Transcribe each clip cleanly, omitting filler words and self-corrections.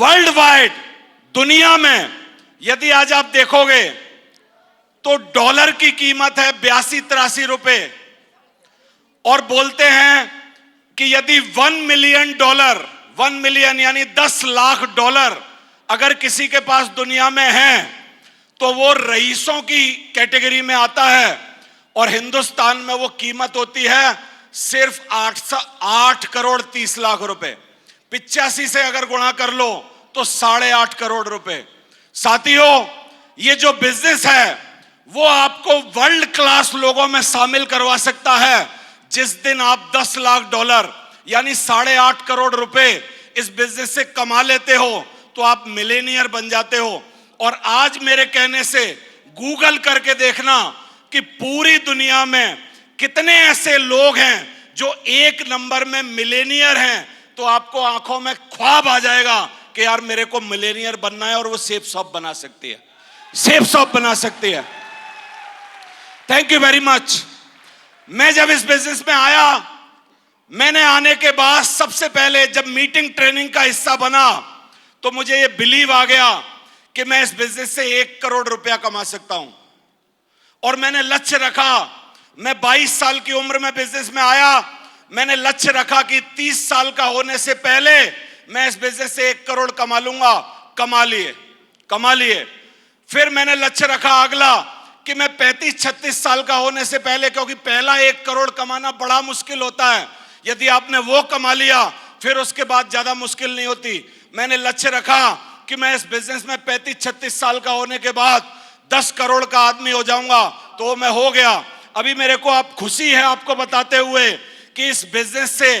World wide दुनिया में यदि आज आप देखोगे तो डॉलर की कीमत है 82-83 रुपए, और बोलते हैं कि यदि 1 मिलियन डॉलर, 1 मिलियन यानी 10 लाख डॉलर अगर किसी के पास दुनिया में है तो वो रईसों की कैटेगरी में आता है, और हिंदुस्तान में वो कीमत होती है सिर्फ 8 करोड़ 30 लाख रुपए। 85 से अगर गुणा कर लो तो 8.5 करोड़ रुपए। साथियों, ये जो बिजनेस है वो आपको वर्ल्ड क्लास लोगों में शामिल करवा सकता है। जिस दिन आप 10 लाख डॉलर यानी 8.5 करोड़ रुपए इस बिजनेस से कमा लेते हो तो आप मिलेनियर बन जाते हो। और आज मेरे कहने से गूगल करके देखना कि पूरी दुनिया में कितने ऐसे लोग हैं जो 1 नंबर में मिलेनियर हैं, तो आपको आंखों में ख्वाब आ जाएगा कि यार मेरे को मिलेनियर बनना है, और वो सेफ शॉप बना सकती है, सेफ शॉप बना सकती है। Thank you very much. मैं जब इस बिजनेस में आया, मैंने आने के बाद सबसे पहले जब मीटिंग ट्रेनिंग का हिस्सा बना तो मुझे ये बिलीव आ गया कि मैं इस बिजनेस से 1 करोड़ रुपया कमा सकता हूं। और मैंने लक्ष्य रखा, मैं 22 साल की उम्र में बिजनेस में आया, मैंने लक्ष्य रखा कि 30 साल का होने से पहले मैं इस बिजनेस से 1 करोड़ कमा लूंगा। कमा लिए। फिर मैंने लक्ष्य रखा अगला कि मैं 35-36 साल का होने से पहले, क्योंकि पहला 1 करोड़ कमाना बड़ा मुश्किल होता है, यदि आपने वो कमा लिया फिर उसके बाद ज्यादा मुश्किल नहीं होती। मैंने लक्ष्य रखा कि मैं इस बिजनेस में 35-36 साल का होने के बाद 10 करोड़ का आदमी हो जाऊंगा, तो मैं हो गया। अभी मेरे को आप खुशी है आपको बताते हुए कि इस बिजनेस से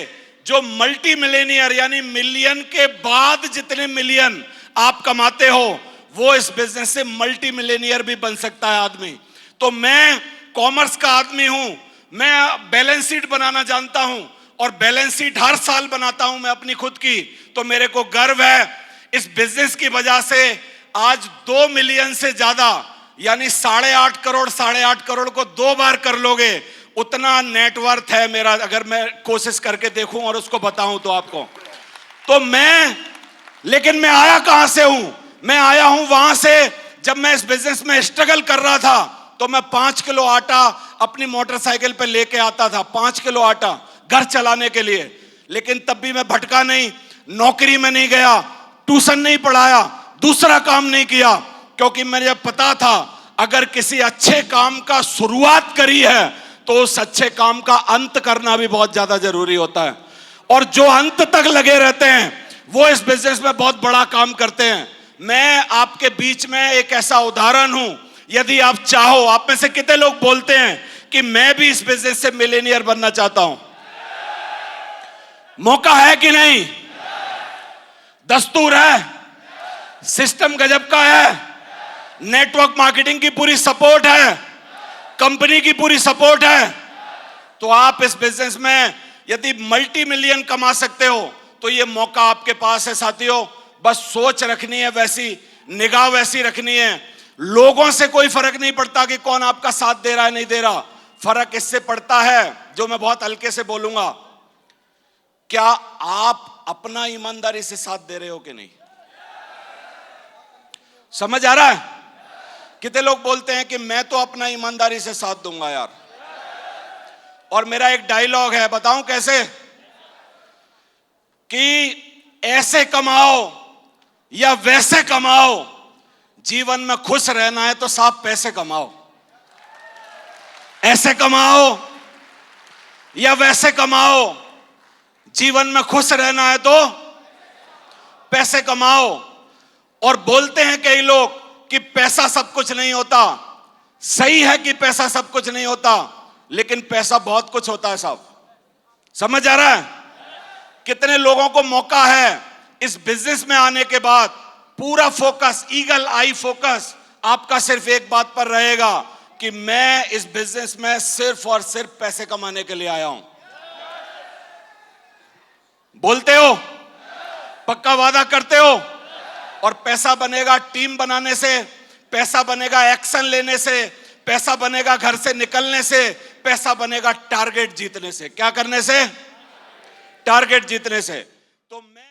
जो मल्टी मिलेनियर यानी मिलियन के बाद जितने मिलियन आप कमाते हो, वो इस बिजनेस से मल्टी मिलेनियर भी बन सकता है आदमी। तो मैं कॉमर्स का आदमी हूं, मैं बैलेंस शीट बनाना जानता हूं, और बैलेंस शीट हर साल बनाता हूं मैं अपनी खुद की। तो मेरे को गर्व है इस बिजनेस की वजह से आज 2 मिलियन से ज्यादा यानी 8.5 करोड़ को 2 बार कर लोगे, उतना नेटवर्थ है मेरा, अगर मैं कोशिश करके देखूं और उसको बताऊं तो आपको। तो लेकिन मैं आया कहां से हूं? मैं आया हूं वहां से, जब मैं इस बिजनेस में स्ट्रगल कर रहा था तो मैं 5 किलो आटा अपनी मोटरसाइकिल पे लेके आता था, 5 किलो आटा घर चलाने के लिए। लेकिन तब भी मैं भटका नहीं, नौकरी में नहीं गया, ट्यूशन नहीं पढ़ाया, दूसरा काम नहीं किया, क्योंकि मुझे पता था अगर किसी अच्छे काम का शुरुआत करी है तो उस अच्छे काम का अंत करना भी बहुत ज्यादा जरूरी होता है। और जो अंत तक लगे रहते हैं वो इस बिजनेस में बहुत बड़ा काम करते हैं। मैं आपके बीच में एक ऐसा उदाहरण हूं। यदि आप चाहो, आप में से कितने लोग बोलते हैं कि मैं भी इस बिजनेस से मिलेनियर बनना चाहता हूं? मौका है कि नहीं? दस्तूर है, सिस्टम गजब का है, नेटवर्क मार्केटिंग की पूरी सपोर्ट है, कंपनी की पूरी सपोर्ट है। तो आप इस बिजनेस में यदि मल्टी मिलियन कमा सकते हो तो ये मौका आपके पास है साथियों। बस सोच रखनी है वैसी, निगाह वैसी रखनी है। लोगों से कोई फर्क नहीं पड़ता कि कौन आपका साथ दे रहा है नहीं दे रहा, फर्क इससे पड़ता है जो मैं बहुत हल्के से बोलूंगा, क्या आप अपना ईमानदारी से साथ दे रहे हो कि नहीं? समझ आ रहा है? कितने लोग बोलते हैं कि मैं तो अपना ईमानदारी से साथ दूंगा यार। और मेरा एक डायलॉग है, बताऊं कैसे? कि ऐसे कमाओ या वैसे कमाओ, जीवन में खुश रहना है तो साफ पैसे कमाओ। ऐसे कमाओ या वैसे कमाओ, जीवन में खुश रहना है तो पैसे कमाओ। और बोलते हैं कई लोग कि पैसा सब कुछ नहीं होता। सही है कि पैसा सब कुछ नहीं होता, लेकिन पैसा बहुत कुछ होता है साहब। समझ आ रहा है? कितने लोगों को मौका है इस बिजनेस में आने के बाद, पूरा फोकस, ईगल आई फोकस आपका सिर्फ एक बात पर रहेगा कि मैं इस बिजनेस में सिर्फ और सिर्फ पैसे कमाने के लिए आया हूं। बोलते हो? पक्का वादा करते हो? और पैसा बनेगा टीम बनाने से, पैसा बनेगा एक्शन लेने से, पैसा बनेगा घर से निकलने से, पैसा बनेगा टारगेट जीतने से। क्या करने से? टारगेट जीतने से। तो मैं